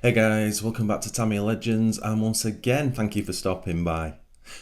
Hey guys, welcome back to Tamiya Legends, and once again thank you for stopping by.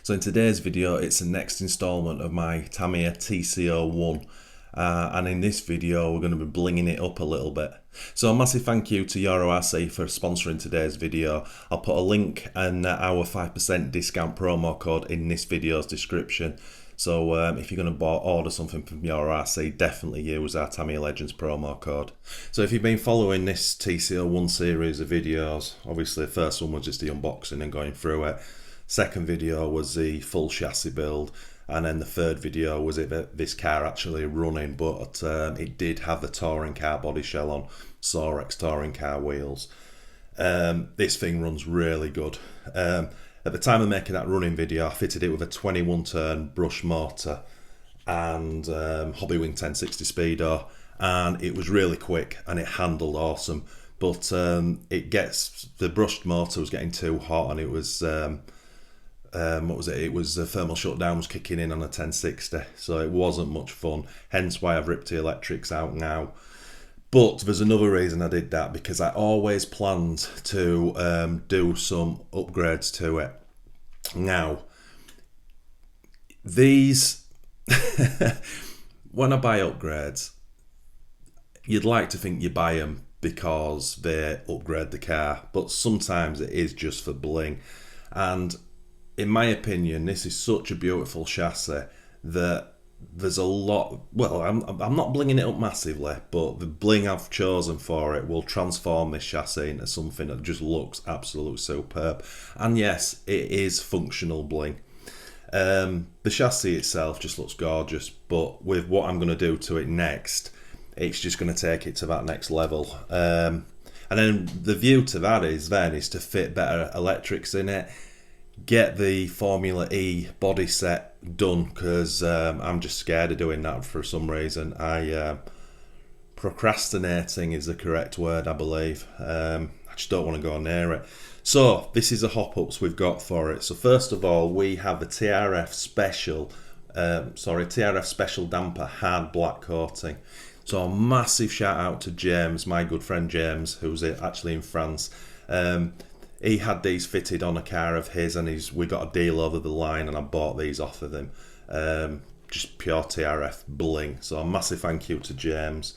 So in today's video it's the next installment of my Tamiya TC01, and in this video we're going to be blinging it up a little bit. So a massive thank you to EuroRC for sponsoring today's video. I'll put a link and our 5% discount promo code in this video's description. So if you're going to order something from EuroRC, definitely use our Tamiya Legends promo code. So if you've been following this TC01 series of videos, obviously the first one was just the unboxing and going through it. Second video was the full chassis build, and then the third video was this car actually running, but it did have the touring car body shell on, Sorex touring car wheels. This thing runs really good. At the time of making that running video, I fitted it with a 21 turn brush motor and Hobbywing 1060 speedo, and it was really quick and it handled awesome. But the brushed motor was getting too hot, and it was what was it? It was the thermal shutdown was kicking in on a 1060, so it wasn't much fun. Hence why I've ripped the electrics out now. But there's another reason I did that, because I always planned to do some upgrades to it. Now, these, when I buy upgrades, you'd like to think you buy them because they upgrade the car, but sometimes it is just for bling. And in my opinion, this is such a beautiful chassis that there's a lot. Well, I'm not blinging it up massively, but the bling I've chosen for it will transform this chassis into something that just looks absolutely superb. And yes, it is functional bling. The chassis itself just looks gorgeous, but with what I'm going to do to it next, it's just going to take it to that next level. And then the view to that is to fit better electrics in it, get the Formula E body set done, because I'm just scared of doing that for some reason. Procrastinating is the correct word, I believe. I just don't want to go near it. So this is the hop-ups we've got for it. So first of all, we have the TRF Special Damper Hard Black Coating. So a massive shout out to James, my good friend James, who's actually in France. He had these fitted on a car of his, and we got a deal over the line, and I bought these off of him. Just pure TRF bling. So a massive thank you to James.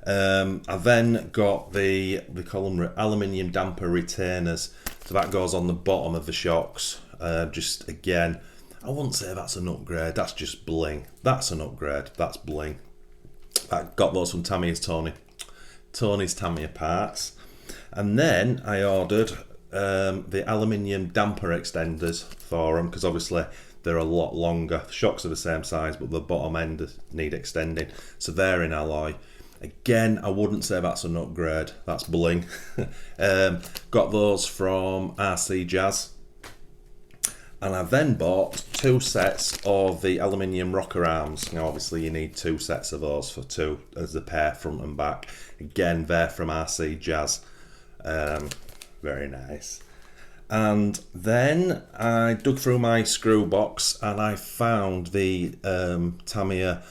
I then got we call them aluminium damper retainers. So that goes on the bottom of the shocks. Just again, I wouldn't say that's an upgrade. That's just bling. That's an upgrade. That's bling. I got those from Tony's Tamiya Parts. And then I ordered the aluminium damper extenders for them, because obviously they're a lot longer. The shocks are the same size, but the bottom end need extending, so they're in alloy. Again, I wouldn't say that's an upgrade, that's bling. Got those from RC Jazz. And I then bought 2 sets of the aluminium rocker arms. Now obviously you need 2 sets of those for 2 as the pair, front and back. Again, they're from RC Jazz. Very nice. And then I dug through my screw box and I found the Tamiya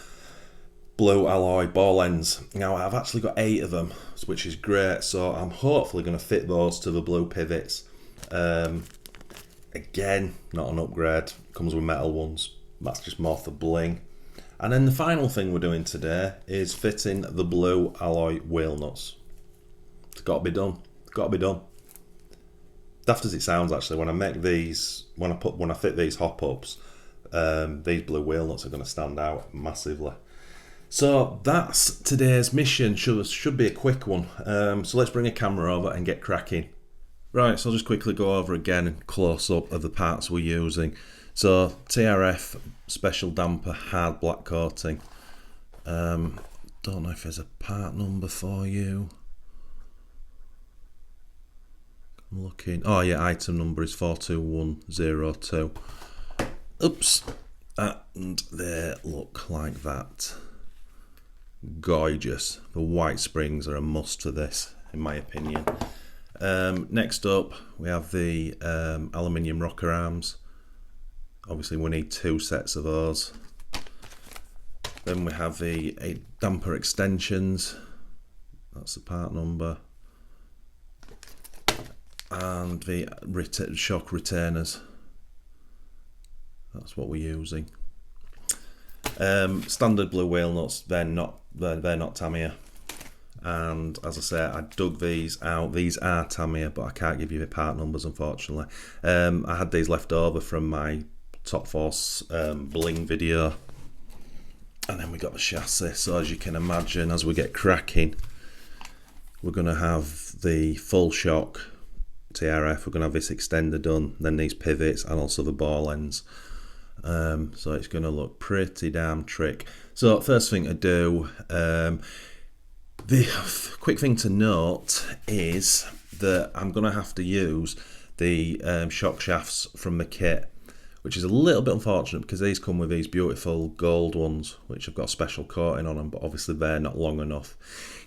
blue alloy ball ends. Now I've actually got 8 of them, which is great, so I'm hopefully going to fit those to the blue pivots. Again, not an upgrade, comes with metal ones, that's just more for bling. And then the final thing we're doing today is fitting the blue alloy wheel nuts. It's got to be done, got to be done. Daft as it sounds, actually, when I make these, when I fit these hop-ups, these blue wheel nuts are going to stand out massively. So that's today's mission. Should be a quick one. So let's bring a camera over and get cracking. Right, so I'll just quickly go over again and close up of the parts we're using. So TRF Special Damper Hard Black Coating. Don't know if there's a part number for you. I'm looking. Oh yeah, item number is 42102. Oops. And they look like that. Gorgeous. The white springs are a must for this, in my opinion. Next up, we have the aluminium rocker arms. Obviously, we need 2 sets of those. Then we have the damper extensions. That's the part number. and the shock retainers. That's what we're using. Standard blue wheel nuts, they're not Tamiya. And as I say, I dug these out. These are Tamiya, but I can't give you the part numbers, unfortunately. I had these left over from my Top Force bling video. And then we got the chassis. So as you can imagine, as we get cracking, we're going to have the full shock TRF. We're going to have this extender done, then these pivots, and also the ball ends. So it's going to look pretty damn trick. So first thing to do, the quick thing to note is that I'm going to have to use the shock shafts from the kit, which is a little bit unfortunate because these come with these beautiful gold ones, which have got a special coating on them, but obviously they're not long enough.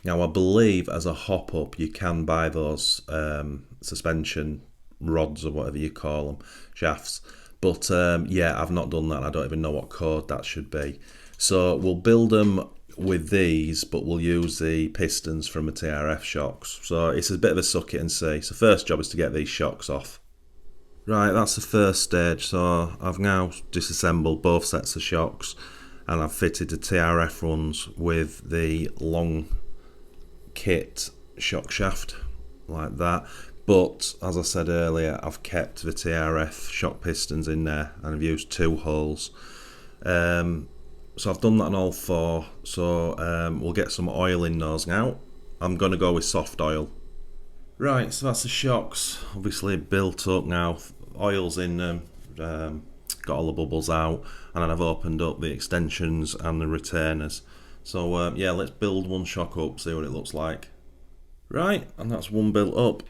Now I believe as a hop-up you can buy those suspension rods or whatever you call them, shafts. But yeah, I've not done that and I don't even know what code that should be. So we'll build them with these, but we'll use the pistons from the TRF shocks. So it's a bit of a suck it and see. So first job is to get these shocks off. Right, that's the first stage. So I've now disassembled both sets of shocks and I've fitted the TRF ones with the long kit shock shaft like that. But as I said earlier, I've kept the TRF shock pistons in there and I've used 2 holes. So I've done that on all 4. So we'll get some oil in those now. I'm going to go with soft oil. Right, so that's the shocks. Obviously built up now. Oil's in them. Got all the bubbles out. And then I've opened up the extensions and the retainers. So yeah, let's build one shock up, see what it looks like. Right, and that's one built up.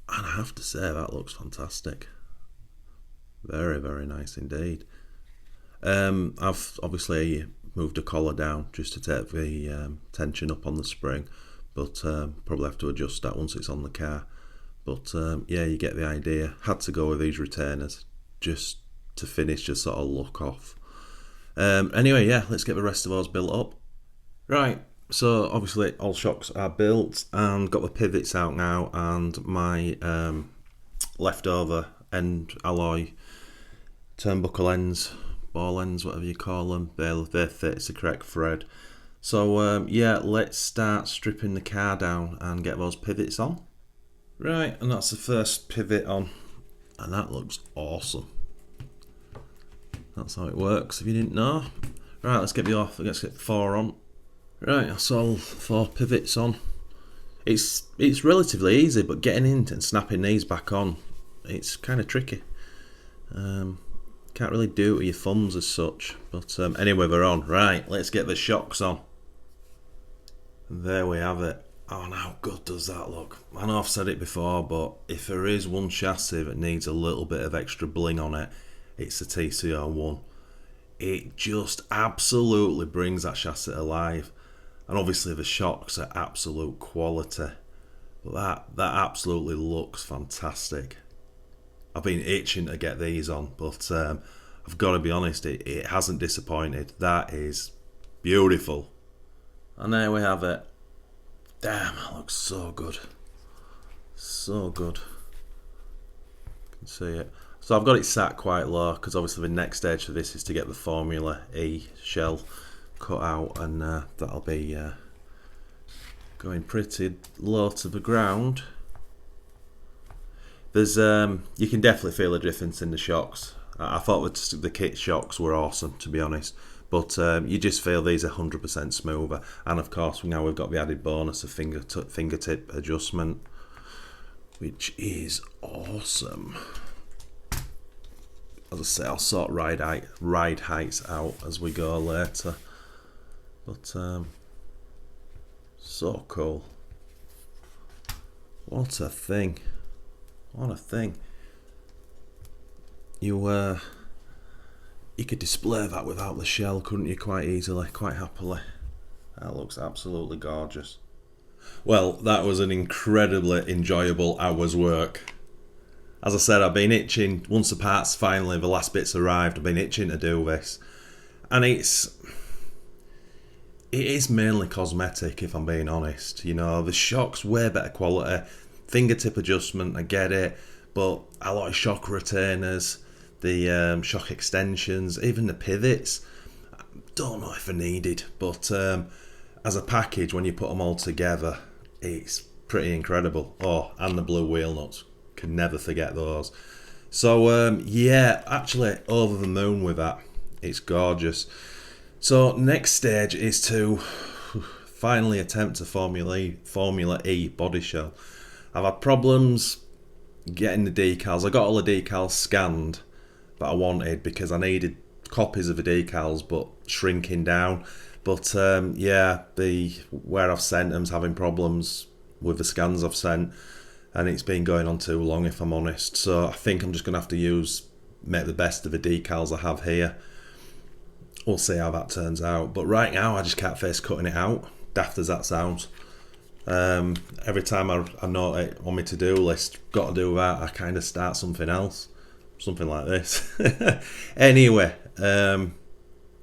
And I have to say, that looks fantastic. Very, very nice indeed. I've obviously moved the collar down just to take the tension up on the spring, but probably have to adjust that once it's on the car. But yeah, you get the idea. Had to go with these retainers just to finish, just sort of look off. Anyway, yeah, let's get the rest of those built up. Right, so obviously all shocks are built and got the pivots out now, and my leftover end alloy turnbuckle ends, ball ends, whatever you call them, they fit, it's the correct thread. So yeah, let's start stripping the car down and get those pivots on. Right, and that's the first pivot on, and that looks awesome. That's how it works if you didn't know. Right, let's get 4 on. Right, that's all 4 pivots on. It's relatively easy, but getting in and snapping these back on, it's kind of tricky. Can't really do it with your thumbs as such, but anyway, they're on. Right, let's get the shocks on. And there we have it. Oh, and how good does that look? I know I've said it before, but if there is one chassis that needs a little bit of extra bling on it, it's the TC01. It just absolutely brings that chassis alive. And obviously the shocks are absolute quality. But that absolutely looks fantastic. I've been itching to get these on, but I've got to be honest, it hasn't disappointed. That is beautiful. And there we have it. Damn, that looks so good. So good. You can see it. So I've got it sat quite low because obviously the next stage for this is to get the Formula E shell cut out, and that'll be going pretty low to the ground. There's you can definitely feel a difference in the shocks. I thought the kit shocks were awesome, to be honest, but you just feel these are 100% smoother, and of course now we've got the added bonus of fingertip adjustment, which is awesome. As I say, I'll sort ride heights out as we go later, but so cool. What a thing. What a thing. You could display that without the shell, couldn't you, quite easily, quite happily. That looks absolutely gorgeous. Well, that was an incredibly enjoyable hour's work. As I said, I've been itching, once the parts finally, the last bits arrived, I've been itching to do this. And it is mainly cosmetic, if I'm being honest. You know, the shock's way better quality. fingertip adjustment, I get it, but a lot of shock retainers, the shock extensions, even the pivots, don't know if I needed, but as a package, when you put them all together, it's pretty incredible. Oh, and the blue wheel nuts, can never forget those. So yeah, actually over the moon with that. It's gorgeous. So next stage is to finally attempt a Formula E body shell. I've had problems getting the decals. I got all the decals scanned that I wanted because I needed copies of the decals but shrinking down. But yeah, where I've sent them's having problems with the scans I've sent, and it's been going on too long, if I'm honest. So I think I'm just going to have to make the best of the decals I have here. We'll see how that turns out. But right now, I just can't face cutting it out, daft as that sounds. Every time I know it on my to-do list, got to do that, I kind of start something else. Something like this. Anyway,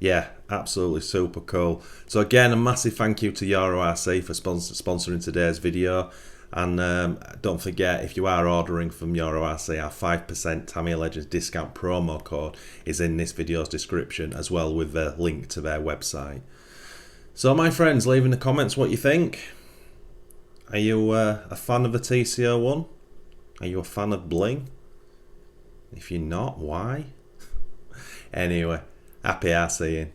yeah, absolutely super cool. So again, a massive thank you to Euro RC for sponsoring today's video. And don't forget, if you are ordering from Euro RC, our 5% Tamiya Legends discount promo code is in this video's description, as well with the link to their website. So my friends, leave in the comments what you think. Are you a fan of the TC01? Are you a fan of bling? If you're not, why? Anyway, happy RCing.